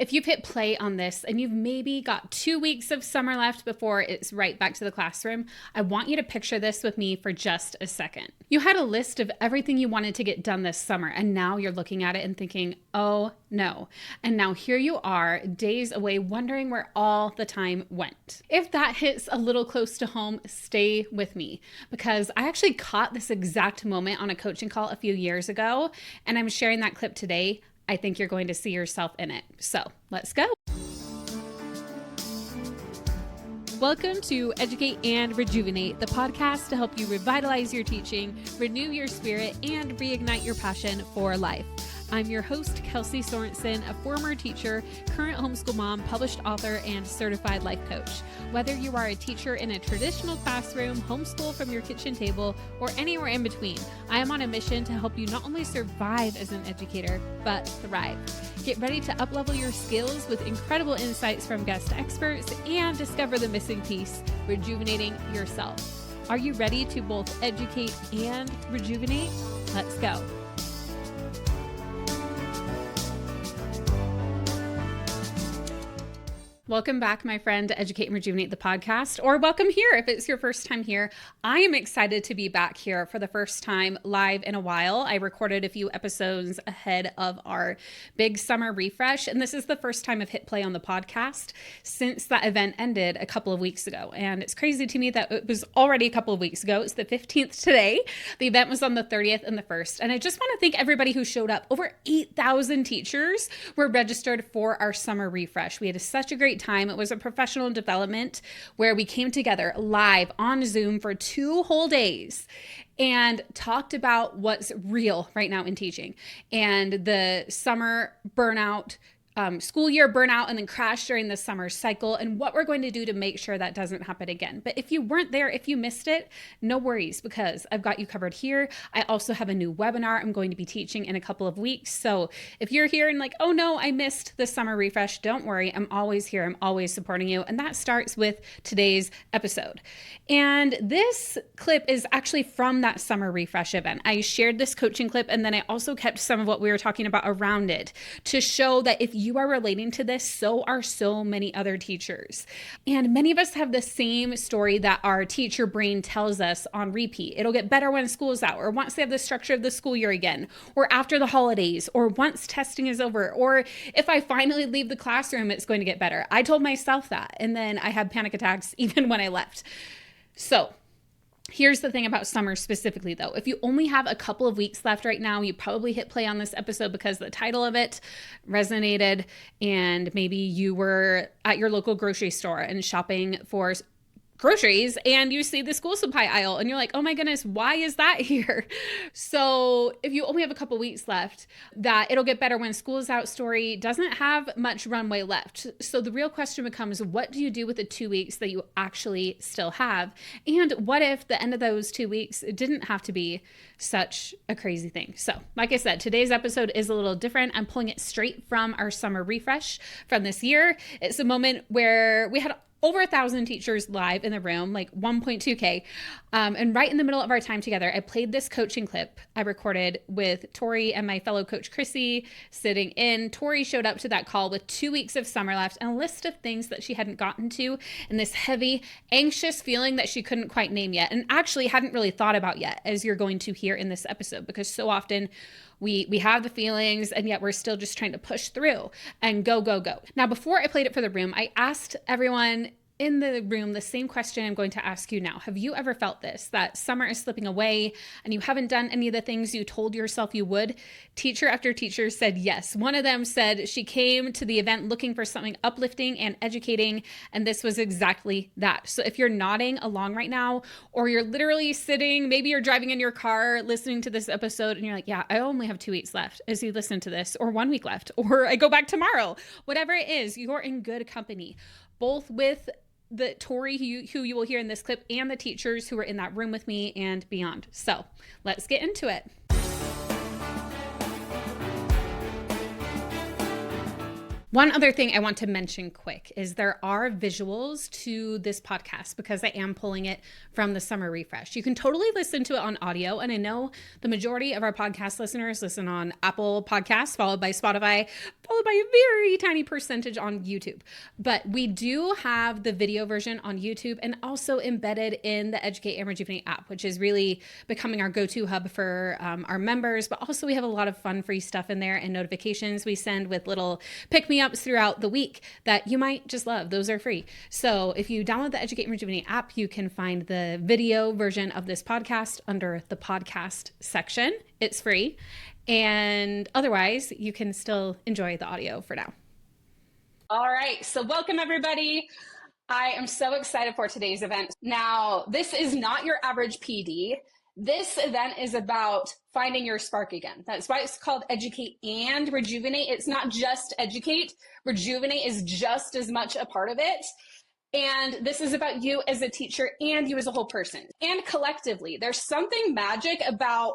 If you've hit play on this and you've maybe got 2 weeks of summer left before it's right back to the classroom, I want you to picture this with me for just a second. You had a list of everything you wanted to get done this summer, and now you're looking at it and thinking, oh no. And now here you are, days away, wondering where all the time went. If that hits a little close to home, stay with me, because I actually caught this exact moment on a coaching call a few years ago, and I'm sharing that clip today. I think you're going to see yourself in it. So let's go. Welcome to Educate and Rejuvenate, the podcast to help you revitalize your teaching, renew your spirit, and reignite your passion for life. I'm your host, Kelsey Sorensen, a former teacher, current homeschool mom, published author, and certified life coach. Whether you are a teacher in a traditional classroom, homeschool from your kitchen table, or anywhere in between, I am on a mission to help you not only survive as an educator, but thrive. Get ready to uplevel your skills with incredible insights from guest experts and discover the missing piece, rejuvenating yourself. Are you ready to both educate and rejuvenate? Let's go. Welcome back, my friend, to Educate and Rejuvenate, the podcast, or welcome here if it's your first time here. I am excited to be back here for the first time live in a while. I recorded a few episodes ahead of our big summer refresh, and this is the first time I've hit play on the podcast since that event ended a couple of weeks ago. And it's crazy to me that it was already a couple of weeks ago. It's the 15th today. The event was on the 30th and the 1st. And I just want to thank everybody who showed up. Over 8,000 teachers were registered for our summer refresh. We had such a great time. It was a professional development where we came together live on Zoom for 2 whole days and talked about what's real right now in teaching and the summer burnout, school year burnout, and then crash during the summer cycle, and what we're going to do to make sure that doesn't happen again. But if you weren't there, if you missed it, no worries, because I've got you covered here. I also have a new webinar I'm going to be teaching in a couple of weeks. So if you're here and like, oh no, I missed the summer refresh, don't worry. I'm always here. I'm always supporting you. And that starts with today's episode. And this clip is actually from that summer refresh event. I shared this coaching clip, and then I also kept some of what we were talking about around it to show that if you are relating to this, so are so many other teachers. And many of us have the same story that our teacher brain tells us on repeat. It'll get better when school's out, or once they have the structure of the school year again, or after the holidays, or once testing is over, or if I finally leave the classroom, it's going to get better. I told myself that, and then I had panic attacks even when I left. So here's the thing about summer specifically, though. If you only have a couple of weeks left right now, you probably hit play on this episode because the title of it resonated, and maybe you were at your local grocery store and shopping for groceries and you see the school supply aisle and you're like, oh my goodness, why is that here? So if you only have a couple weeks left, that it'll get better when school is out story doesn't have much runway left. So the real question becomes, what do you do with the 2 weeks that you actually still have? And what if the end of those 2 weeks didn't have to be such a crazy thing? So like I said, today's episode is a little different. I'm pulling it straight from our summer refresh from this year. It's a moment where we had over 1,000 teachers live in the room, like 1.2K. And right in the middle of our time together, I played this coaching clip I recorded with Tori and my fellow coach, Chrissy, sitting in. Tori showed up to that call with 2 weeks of summer left and a list of things that she hadn't gotten to, and this heavy, anxious feeling that she couldn't quite name yet, and actually hadn't really thought about yet, as you're going to hear in this episode, because so often we have the feelings and yet we're still just trying to push through and go, go, go. Now, before I played it for the room, I asked everyone in the room the same question I'm going to ask you now. Have you ever felt this, that summer is slipping away and you haven't done any of the things you told yourself you would? Teacher after teacher said yes. One of them said she came to the event looking for something uplifting and educating, and this was exactly that. So if you're nodding along right now, or you're literally sitting, maybe you're driving in your car listening to this episode and you're like, yeah, I only have 2 weeks left as you listen to this, or 1 week left, or I go back tomorrow, whatever it is, you're in good company, both with the Tori who you will hear in this clip and the teachers who were in that room with me and beyond. So let's get into it. One other thing I want to mention quick is there are visuals to this podcast because I am pulling it from the summer refresh. You can totally listen to it on audio. And I know the majority of our podcast listeners listen on Apple Podcasts, followed by Spotify, followed by a very tiny percentage on YouTube. But we do have the video version on YouTube and also embedded in the Educate and Rejuvenate app, which is really becoming our go-to hub for our members. But also we have a lot of fun free stuff in there and notifications we send with little pick-me-ups throughout the week that you might just love. Those are free. So if you download the Educate and Rejuvenate app, you can find the video version of this podcast under the podcast section. It's free. And otherwise, you can still enjoy the audio for now. All right. So welcome, everybody. I am so excited for today's event. Now, this is not your average PD. This event is about finding your spark again. That's why it's called Educate and Rejuvenate. It's not just educate. Rejuvenate is just as much a part of it. And this is about you as a teacher and you as a whole person. And collectively, there's something magic about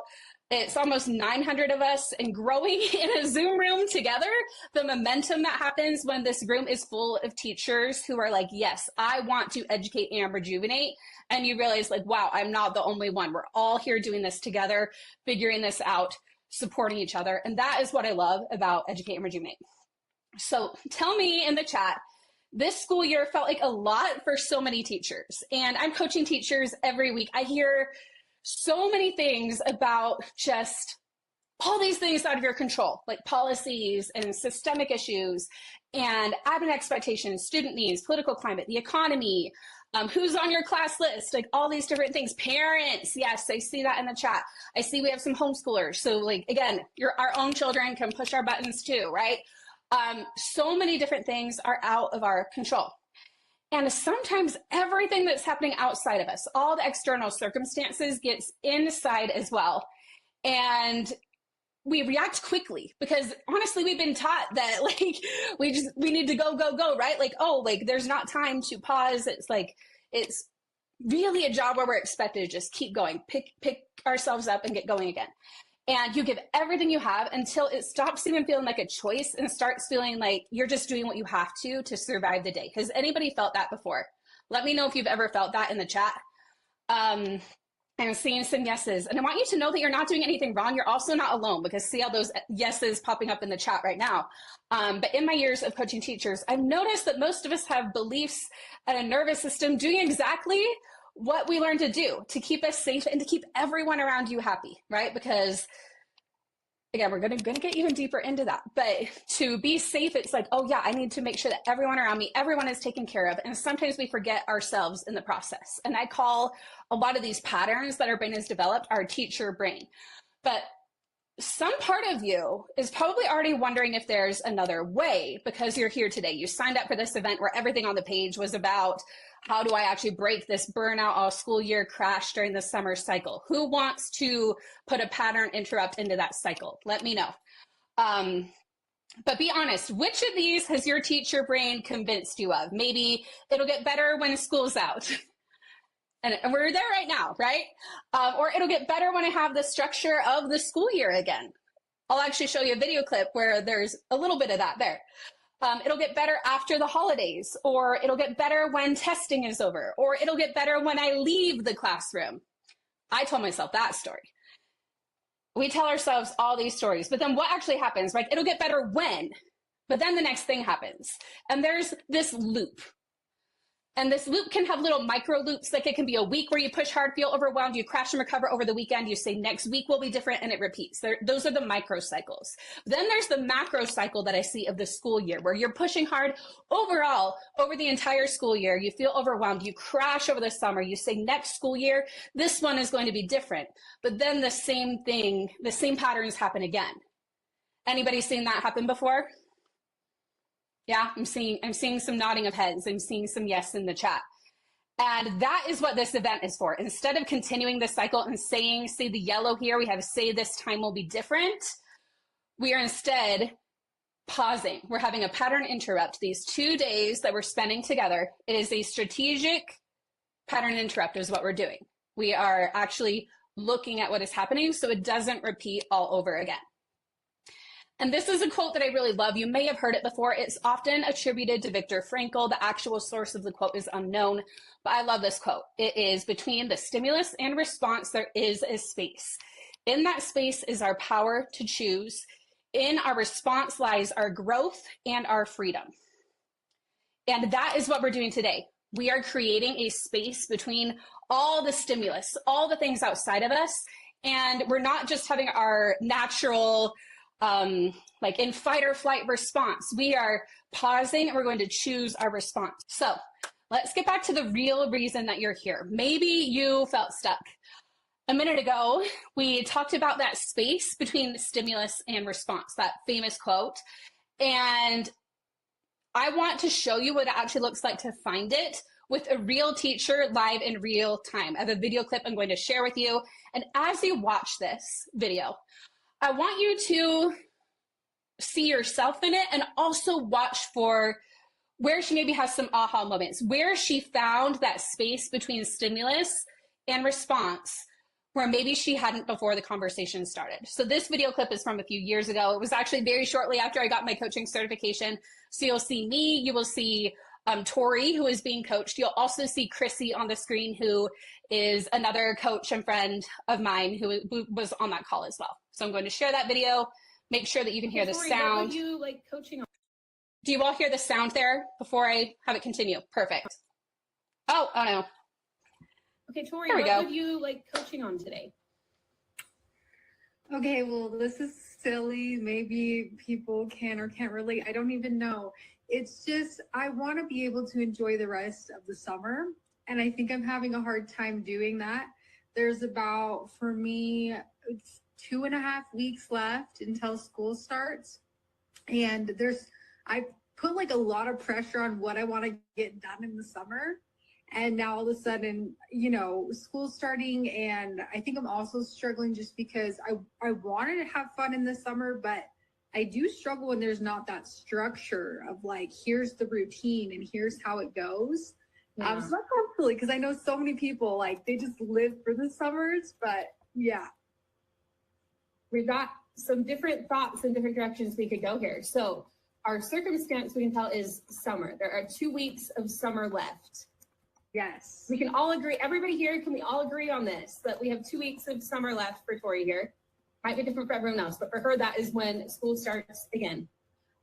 it's almost 900 of us and growing in a Zoom room together. The momentum that happens when this room is full of teachers who are like, yes, I want to educate and rejuvenate. And you realize like, wow, I'm not the only one. We're all here doing this together, figuring this out, supporting each other. And that is what I love about Educate and Rejuvenate. So tell me in the chat, this school year felt like a lot for so many teachers. And I'm coaching teachers every week. I hear so many things about just all these things out of your control, like policies and systemic issues and admin expectations, student needs, political climate, the economy, who's on your class list, like all these different things. Parents, yes, I see that in the chat. I see we have some homeschoolers. So like, again, our own children can push our buttons too, right? So many different things are out of our control. And sometimes everything that's happening outside of us, all the external circumstances gets inside as well. And we react quickly because honestly, we've been taught that like, we need to go, right? Like, oh, like there's not time to pause. It's like, it's really a job where we're expected to just keep going, pick ourselves up and get going again. And you give everything you have until it stops even feeling like a choice and starts feeling like you're just doing what you have to survive the day. Has anybody felt that before? Let me know if you've ever felt that in the chat. I'm seeing some yeses. And I want you to know that you're not doing anything wrong. You're also not alone because see all those yeses popping up in the chat right now. But in my years of coaching teachers, I've noticed that most of us have beliefs and a nervous system doing exactly what we learn to do to keep us safe and to keep everyone around you happy, right? Because again, we're gonna get even deeper into that. But to be safe, it's like, oh yeah, I need to make sure that everyone around me, everyone is taken care of. And sometimes we forget ourselves in the process. And I call a lot of these patterns that our brain has developed our teacher brain. But some part of you is probably already wondering if there's another way because you're here today. You signed up for this event where everything on the page was about how do I actually break this burnout all school year crash during the summer cycle? Who wants to put a pattern interrupt into that cycle? Let me know. But be honest, which of these has your teacher brain convinced you of? Maybe it'll get better when school's out. And we're there right now, right? Or it'll get better when I have the structure of the school year again. I'll actually show you a video clip where there's a little bit of that there. It'll get better after the holidays, or it'll get better when testing is over, or it'll get better when I leave the classroom. I told myself that story. We tell ourselves all these stories, but then what actually happens, right? It'll get better when, but then the next thing happens. And there's this loop. And this loop can have little micro loops, like it can be a week where you push hard, feel overwhelmed, you crash and recover over the weekend, you say next week will be different, and it repeats. Those are the micro cycles. Then there's the macro cycle that I see of the school year, where you're pushing hard overall over the entire school year, you feel overwhelmed, you crash over the summer, you say next school year, this one is going to be different. But then the same thing, the same patterns happen again. Anybody seen that happen before? Yeah, I'm seeing some nodding of heads. I'm seeing some yes in the chat. And that is what this event is for. Instead of continuing the cycle and saying, say the yellow here, we have say this time will be different. We are instead pausing. We're having a pattern interrupt. These 2 days that we're spending together, it is a strategic pattern interrupt is what we're doing. We are actually looking at what is happening so it doesn't repeat all over again. And this is a quote that I really love. You may have heard it before. It's often attributed to Viktor Frankl. The actual source of the quote is unknown, but I love this quote. It is, between the stimulus and response, there is a space. In that space is our power to choose. In our response lies our growth and our freedom. And that is what we're doing today. We are creating a space between all the stimulus, all the things outside of us. And we're not just having our natural, like in fight or flight response. We are pausing and we're going to choose our response. So let's get back to the real reason that you're here. Maybe you felt stuck. A minute ago, we talked about that space between stimulus and response, that famous quote. And I want to show you what it actually looks like to find it with a real teacher live in real time. I have a video clip I'm going to share with you. And as you watch this video, I want you to see yourself in it and also watch for where she maybe has some aha moments, where she found that space between stimulus and response where maybe she hadn't before the conversation started. So this video clip is from a few years ago. It was actually very shortly after I got my coaching certification. So you'll see me, you will see Tori, who is being coached. You'll also see Chrissy on the screen, who is another coach and friend of mine who was on that call as well. So I'm going to share that video, make sure that you can hear the Tori, sound. what would you like coaching on? Do you all hear the sound there before I have it continue? Perfect. Oh no. Okay, Tori, there we what go. would you like coaching on today? Okay, well, this is silly. Maybe people can or can't relate. I don't even know. It's just, I want to be able to enjoy the rest of the summer. And I think I'm having a hard time doing that. There's about, for me, it's 2.5 weeks left until school starts. And I put like a lot of pressure on what I want to get done in the summer. And now all of a sudden, school's starting, and I think I'm also struggling just because I wanted to have fun in the summer, but I do struggle when there's not that structure of like, here's the routine and here's how it goes. Yeah. So that's hopefully, because I know so many people, like, they just live for the summers, but yeah. We've got some different thoughts and different directions we could go here. So our circumstance, we can tell, is summer. There are 2 weeks of summer left. Yes. We can all agree, everybody here, can we all agree on this? That we have 2 weeks of summer left for Tori here. Might be different for everyone else, but for her, that is when school starts again.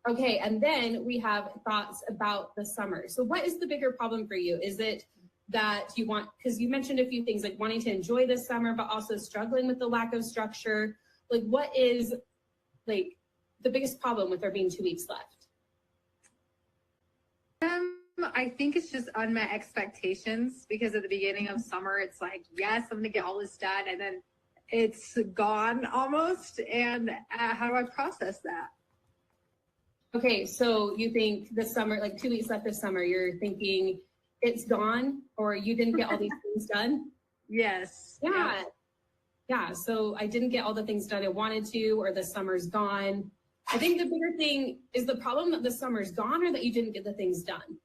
Okay, and then we have thoughts about the summer. So what is the bigger problem for you? Is it that you want, because you mentioned a few things, like wanting to enjoy the summer, but also struggling with the lack of structure. Like, what is like the biggest problem with there being 2 weeks left? I think it's just unmet expectations, because at the beginning of summer, it's like, yes, I'm going to get all this done. And then it's gone almost. And how do I process that? Okay, so you think this summer, like 2 weeks left this summer, you're thinking it's gone, or you didn't get all these things done? Yes. Yeah. So I didn't get all the things done I wanted to, or the summer's gone. I think the bigger thing is the problem that the summer's gone, or that you didn't get the things done.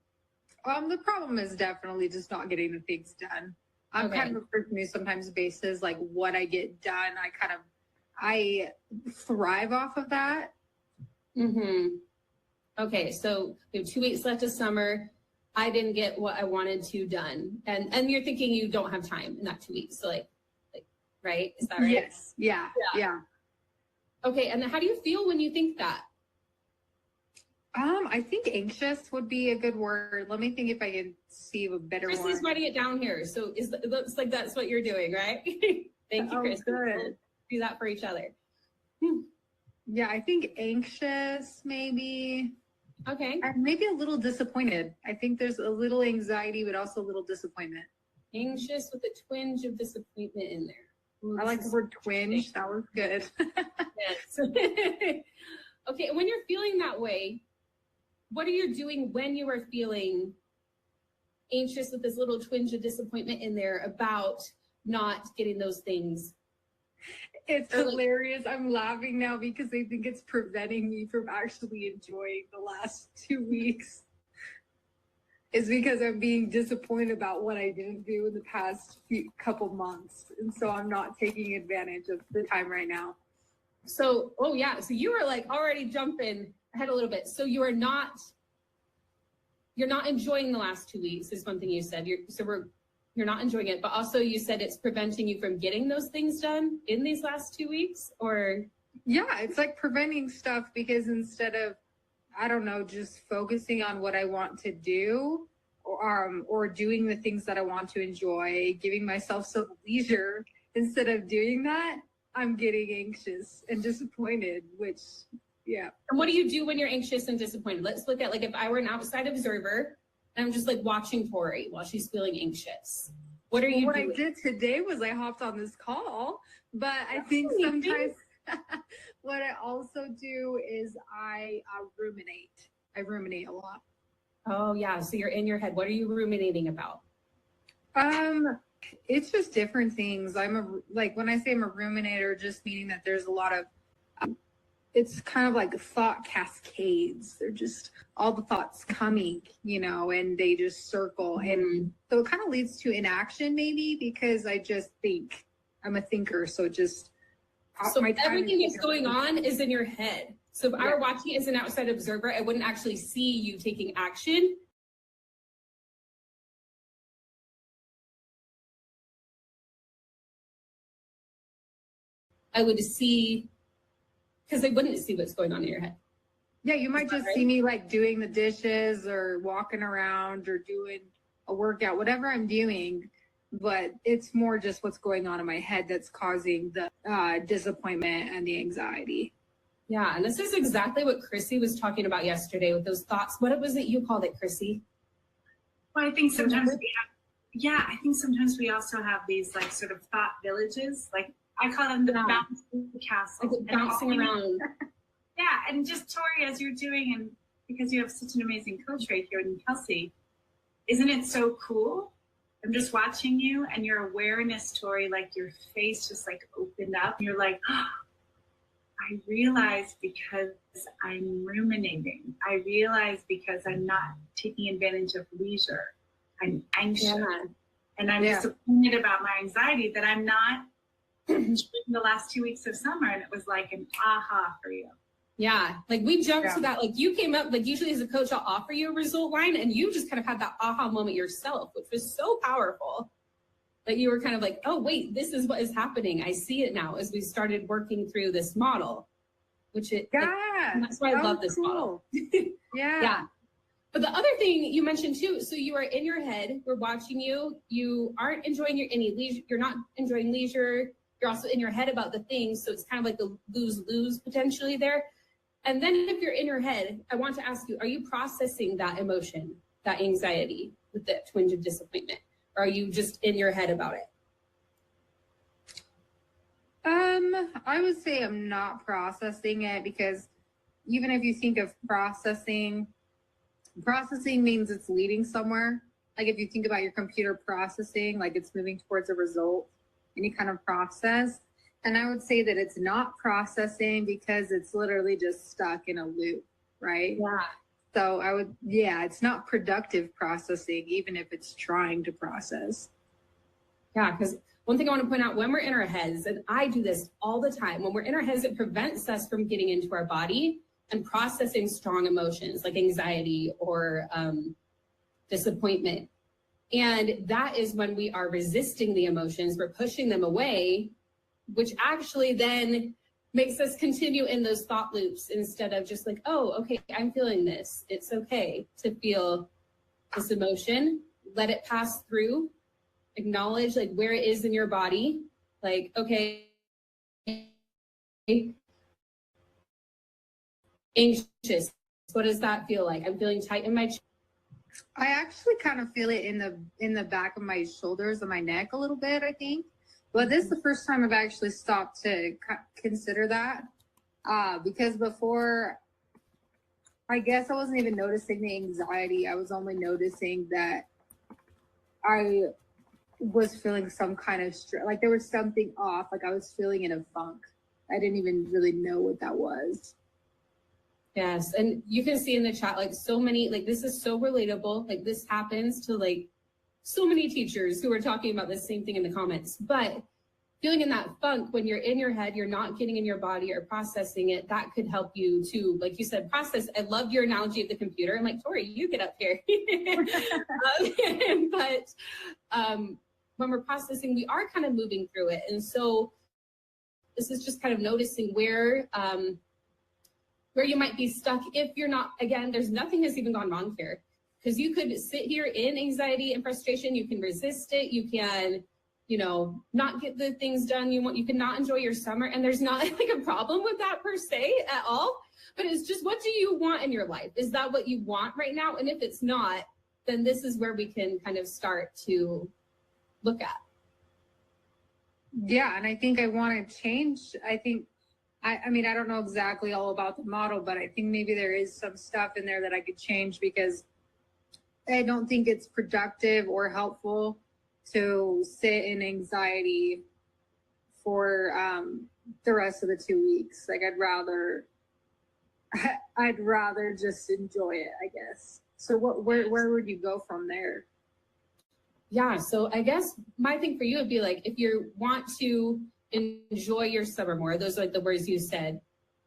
The problem is definitely just not getting the things done. I'm kind of a person who sometimes bases like what I get done. I thrive off of that. Mm-hmm. Okay, so we have 2 weeks left of summer. I didn't get what I wanted to done. And you're thinking you don't have time in that 2 weeks. So like, right? Is that right? Yes. Yeah. Okay, and then how do you feel when you think that? I think anxious would be a good word. Let me think if I can see a better one. Chrissy's writing it down here. So it looks like that's what you're doing, right? Thank you, Chris. Good. We'll do that for each other. Yeah, I think anxious, maybe. Okay. And maybe a little disappointed. I think there's a little anxiety, but also a little disappointment. Anxious with a twinge of disappointment in there. Ooh, I like the word twinge. That was good. Yes. Okay, when you're feeling that way, what are you doing when you are feeling anxious with this little twinge of disappointment in there about not getting those things? It's hilarious. I'm laughing now because I think it's preventing me from actually enjoying the last 2 weeks. It's because I'm being disappointed about what I didn't do in the past couple months. And so I'm not taking advantage of the time right now. So, oh yeah. So you were like already jumping ahead a little bit. So you're not enjoying the last 2 weeks is one thing you said. You're not enjoying it, but also you said it's preventing you from getting those things done in these last 2 weeks, or? Yeah, it's like preventing stuff because instead of, I don't know, just focusing on what I want to do or doing the things that I want to enjoy, giving myself some leisure, instead of doing that, I'm getting anxious and disappointed, which, yeah. And what do you do when you're anxious and disappointed? Let's look at, like, if I were an outside observer and I'm just like watching Tori while she's feeling anxious. What are you doing? What I did today was I hopped on this call, but I think sometimes what I also do is I ruminate. I ruminate a lot. Oh yeah, so you're in your head. What are you ruminating about? It's just different things. When I say I'm a ruminator, just meaning that there's a lot of it's kind of like thought cascades. They're just all the thoughts coming, and they just circle. Mm-hmm. And so it kind of leads to inaction maybe because I just think. I'm a thinker, so everything that's going on is in your head. So if I were watching it as an outside observer, I wouldn't actually see you taking action. I would see, because I wouldn't see what's going on in your head. Yeah, you might just see me like doing the dishes or walking around or doing a workout, whatever I'm doing. But it's more just what's going on in my head that's causing the disappointment and the anxiety. Yeah, and this is exactly what Chrissy was talking about yesterday with those thoughts. What was it you called it, Chrissy? Well, I think sometimes we also have these like sort of thought villages. Like I call them the bouncing castle. Like bouncing around. Yeah, and just Tori, as you're doing, and because you have such an amazing coach right here in Kelsey, isn't it so cool? I'm just watching you and your awareness, Tori, like your face just like opened up. You're like, oh, I realize because I'm ruminating. I realize because I'm not taking advantage of leisure. I'm anxious. Yeah. And I'm disappointed about my anxiety that I'm not in the last 2 weeks of summer. And it was like an aha for you. Yeah, like we jumped to that, like you came up, like usually as a coach, I'll offer you a result line and you just kind of had that aha moment yourself, which was so powerful that you were kind of like, oh, wait, this is what is happening. I see it now as we started working through this model, which that's why I love this model. Yeah. But the other thing you mentioned too, so you are in your head, we're watching you, you aren't enjoying any leisure, you're not enjoying leisure, you're also in your head about the things, so it's kind of like the lose-lose potentially there. And then if you're in your head, I want to ask you, are you processing that emotion, that anxiety with the twinge of disappointment? Or are you just in your head about it? I would say I'm not processing it because even if you think of processing means it's leading somewhere. Like if you think about your computer processing, like it's moving towards a result, any kind of process. And I would say that it's not processing because it's literally just stuck in a loop, right? Yeah. So it's not productive processing, even if it's trying to process. Yeah, because one thing I want to point out, when we're in our heads, and I do this all the time, when we're in our heads, it prevents us from getting into our body and processing strong emotions like anxiety or disappointment. And that is when we are resisting the emotions, we're pushing them away, which actually then makes us continue in those thought loops instead of just like, oh, okay, I'm feeling this. It's okay to feel this emotion. Let it pass through. Acknowledge like where it is in your body. Like, okay, anxious. What does that feel like? I'm feeling tight in my chest. I actually kind of feel it in the back of my shoulders and my neck a little bit, I think. But this is the first time I've actually stopped to consider that because before, I guess I wasn't even noticing the anxiety. I was only noticing that I was feeling some kind of stress, like there was something off, like I was feeling in a funk. I didn't even really know what that was. Yes, and you can see in the chat, like so many, like this is so relatable. Like this happens to like so many teachers who are talking about the same thing in the comments. But feeling in that funk when you're in your head, you're not getting in your body or processing it, that could help you to, like you said, process. I love your analogy of the computer. I'm like, Tori, you get up here. But when we're processing, we are kind of moving through it. And so this is just kind of noticing where you might be stuck if you're not, again, there's nothing has even gone wrong here. Because you could sit here in anxiety and frustration, you can resist it, you can, not get the things done you want, you can not enjoy your summer, and there's not like a problem with that per se at all. But it's just, what do you want in your life? Is that what you want right now? And if it's not, then this is where we can kind of start to look at. Yeah, and I think I want to change. I mean, I don't know exactly all about the model, but I think maybe there is some stuff in there that I could change, because I don't think it's productive or helpful to sit in anxiety for the rest of the 2 weeks. Like, I'd rather just enjoy it, I guess. So where would you go from there? Yeah, so I guess my thing for you would be like, if you want to enjoy your summer more, those are like the words you said,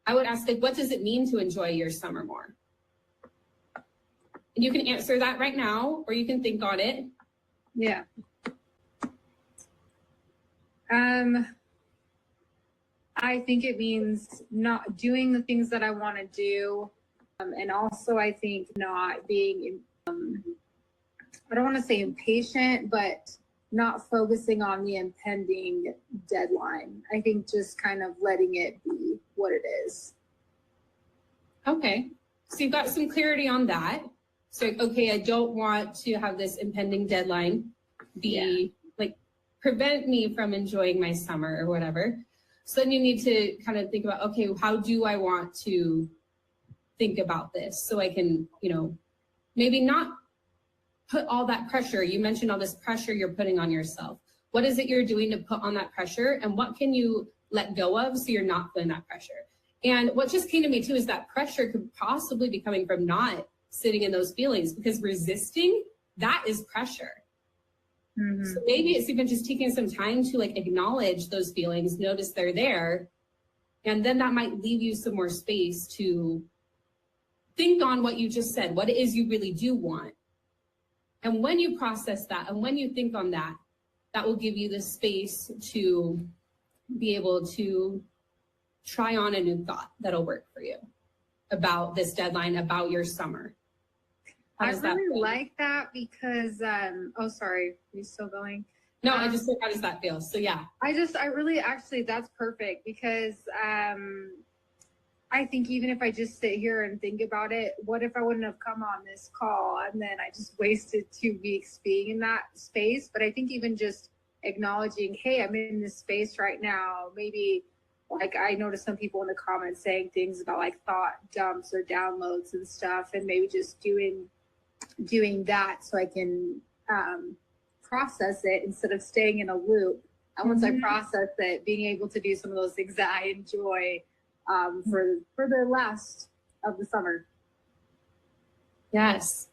I would ask, like, what does it mean to enjoy your summer more? And you can answer that right now, or you can think on it. Yeah. I think it means not doing the things that I want to do. And also, I think not being, I don't want to say impatient, but not focusing on the impending deadline. I think just kind of letting it be what it is. Okay. So you've got some clarity on that. So, okay, I don't want to have this impending deadline prevent me from enjoying my summer or whatever. So then you need to kind of think about, okay, how do I want to think about this? So I can, maybe not put all that pressure. You mentioned all this pressure you're putting on yourself. What is it you're doing to put on that pressure? And what can you let go of so you're not feeling that pressure? And what just came to me too is that pressure could possibly be coming from not sitting in those feelings, because resisting, that is pressure. Mm-hmm. So maybe it's even just taking some time to acknowledge those feelings, notice they're there, and then that might leave you some more space to think on what you just said, what it is you really do want. And when you process that and when you think on that, that will give you the space to be able to try on a new thought that'll work for you about this deadline, about your summer. I really like that because, oh, sorry, are you still going? No, I just said, how does that feel? So yeah. That's perfect, because I think even if I just sit here and think about it, what if I wouldn't have come on this call and then I just wasted 2 weeks being in that space? But I think even just acknowledging, hey, I'm in this space right now, maybe I noticed some people in the comments saying things about thought dumps or downloads and stuff, and maybe just doing that so I can process it instead of staying in a loop. And once I process it, being able to do some of those things that I enjoy for the last of the summer. Yes.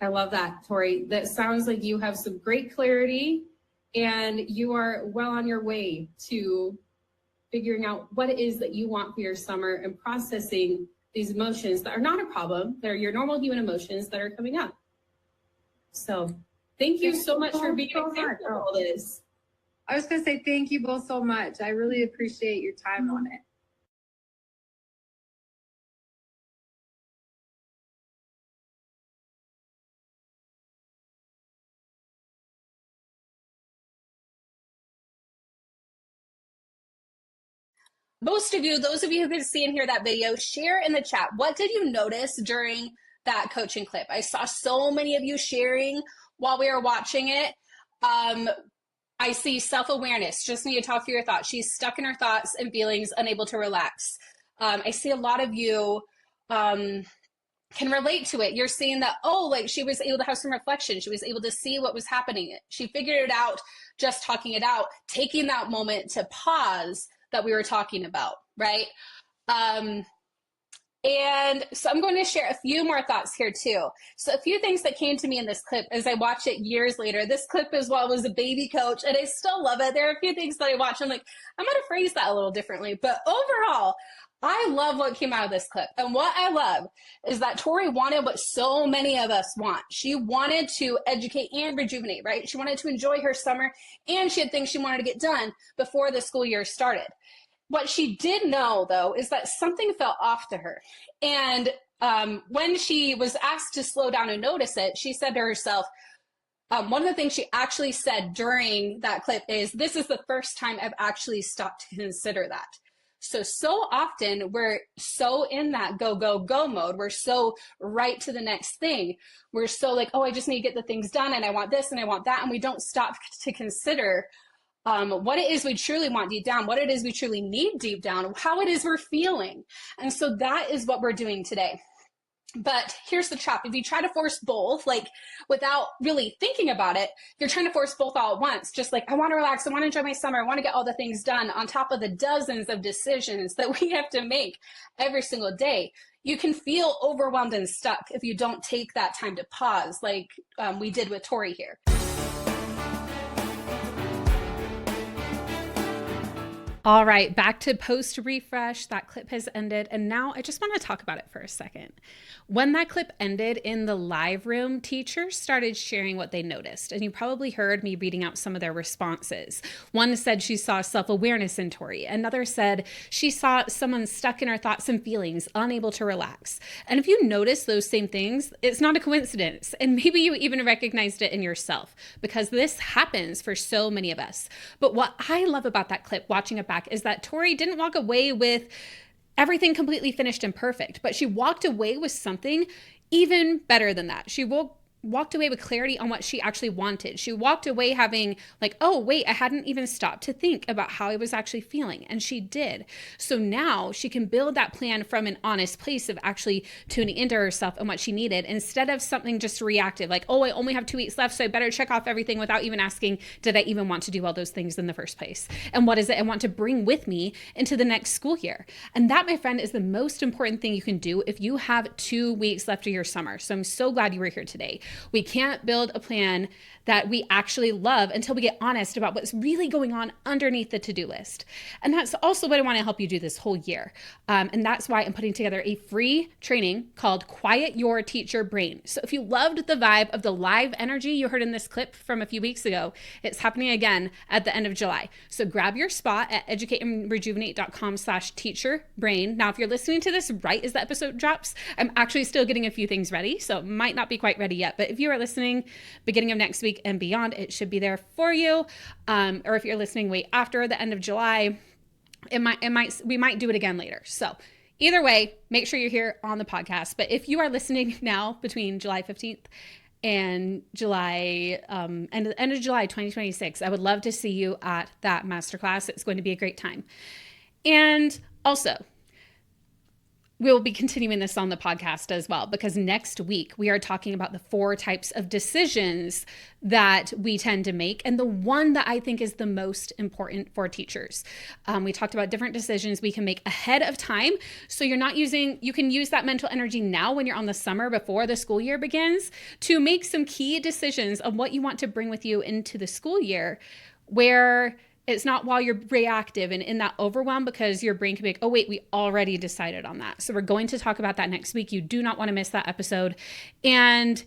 I love that, Tori. That sounds like you have some great clarity and you are well on your way to figuring out what it is that you want for your summer and processing these emotions that are not a problem. They're your normal human emotions that are coming up. So thank you so much for being example of all this. I was going to say thank you both so much. I really appreciate your time on it. Most of you, those of you who can see and hear that video, share in the chat. What did you notice during that coaching clip? I saw so many of you sharing while we were watching it. I see self-awareness, just need to talk through your thoughts. She's stuck in her thoughts and feelings, unable to relax. I see a lot of you can relate to it. You're seeing that, she was able to have some reflection. She was able to see what was happening. She figured it out, just talking it out, taking that moment to pause that we were talking about, right? And so I'm going to share a few more thoughts here too. So a few things that came to me in this clip as I watched it years later. This clip as well was a baby coach, and I still love it. There are a few things that I watch. I'm like, I'm going to phrase that a little differently. But overall, I love what came out of this clip. And what I love is that Tori wanted what so many of us want. She wanted to educate and rejuvenate, right? She wanted to enjoy her summer, and she had things she wanted to get done before the school year started. What she did know, though, is that something felt off to her. And when she was asked to slow down and notice it, she said to herself, one of the things she actually said during that clip is, this is the first time I've actually stopped to consider that. So often we're so in that go, go, go mode. We're so right to the next thing. We're so like, oh, I just need to get the things done, and I want this and I want that. And we don't stop to consider what it is we truly want deep down, what it is we truly need deep down, how it is we're feeling. And so that is what we're doing today. But here's the trap. If you try to force both, like without really thinking about it, you're trying to force both all at once. Just like, I want to relax, I want to enjoy my summer, I want to get all the things done on top of the dozens of decisions that we have to make every single day. You can feel overwhelmed and stuck if you don't take that time to pause, like we did with Tori here. All right, back to post refresh. That clip has ended. And now I just want to talk about it for a second. When that clip ended in the live room, teachers started sharing what they noticed. And you probably heard me reading out some of their responses. One said she saw self-awareness in Tori. Another said she saw someone stuck in her thoughts and feelings, unable to relax. And if you notice those same things, it's not a coincidence. And maybe you even recognized it in yourself, because this happens for so many of us. But what I love about that clip, watching it back, is that Tori didn't walk away with everything completely finished and perfect, but she walked away with something even better than that. She walked away with clarity on what she actually wanted. She walked away having like, oh, wait, I hadn't even stopped to think about how I was actually feeling. And she did. So now she can build that plan from an honest place of actually tuning into herself and what she needed, instead of something just reactive, like, oh, I only have 2 weeks left, so I better check off everything without even asking, did I even want to do all those things in the first place? And what is it I want to bring with me into the next school year? And that, my friend, is the most important thing you can do if you have 2 weeks left of your summer. So I'm so glad you were here today. We can't build a plan that we actually love until we get honest about what's really going on underneath the to-do list. And that's also what I want to help you do this whole year. And that's why I'm putting together a free training called Quiet Your Teacher Brain. So if you loved the vibe of the live energy you heard in this clip from a few weeks ago, it's happening again at the end of July. So grab your spot at educateandrejuvenate.com/teacherbrain. Now, if you're listening to this right as the episode drops, I'm actually still getting a few things ready, so it might not be quite ready yet. But if you are listening beginning of next week and beyond, it should be there for you. Or if you're listening way after the end of July, we might do it again later. So either way, make sure you're here on the podcast. But if you are listening now between July 15th and end of July 2026, I would love to see you at that masterclass. It's going to be a great time. And also, we'll be continuing this on the podcast as well, because next week we are talking about the 4 types of decisions that we tend to make, and the one that I think is the most important for teachers. We talked about different decisions we can make ahead of time. So you can use that mental energy now when you're on the summer before the school year begins to make some key decisions of what you want to bring with you into the school year, where it's not while you're reactive and in that overwhelm, because your brain can be like, oh, wait, we already decided on that. So we're going to talk about that next week. You do not want to miss that episode. And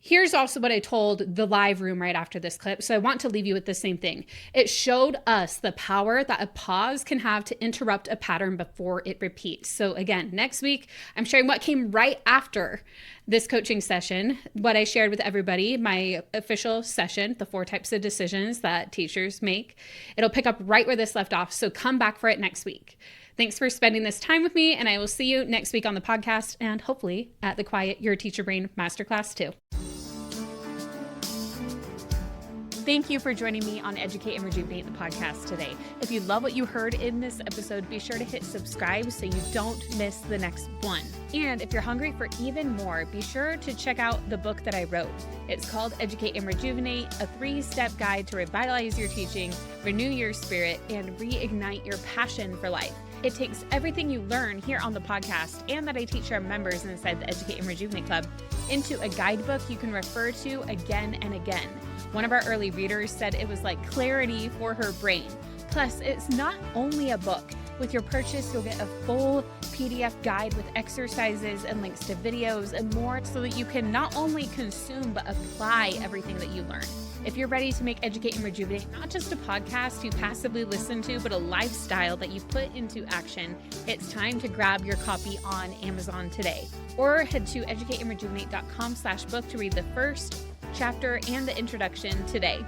here's also what I told the live room right after this clip. So I want to leave you with the same thing. It showed us the power that a pause can have to interrupt a pattern before it repeats. So again, next week, I'm sharing what came right after this coaching session, what I shared with everybody, my official session, the 4 types of decisions that teachers make. It'll pick up right where this left off. So come back for it next week. Thanks for spending this time with me, and I will see you next week on the podcast and hopefully at the Quiet Your Teacher Brain Masterclass too. Thank you for joining me on Educate and Rejuvenate the podcast today. If you love what you heard in this episode, be sure to hit subscribe so you don't miss the next one. And if you're hungry for even more, be sure to check out the book that I wrote. It's called Educate and Rejuvenate, a 3-step guide to revitalize your teaching, renew your spirit, and reignite your passion for life. It takes everything you learn here on the podcast and that I teach our members inside the Educate and Rejuvenate Club into a guidebook you can refer to again and again. One of our early readers said it was like clarity for her brain. Plus, it's not only a book. With your purchase, you'll get a full PDF guide with exercises and links to videos and more so that you can not only consume but apply everything that you learn. If you're ready to make Educate and Rejuvenate not just a podcast you passively listen to, but a lifestyle that you put into action, it's time to grab your copy on Amazon today. Or head to educateandrejuvenate.com/book to read the first chapter and the introduction today.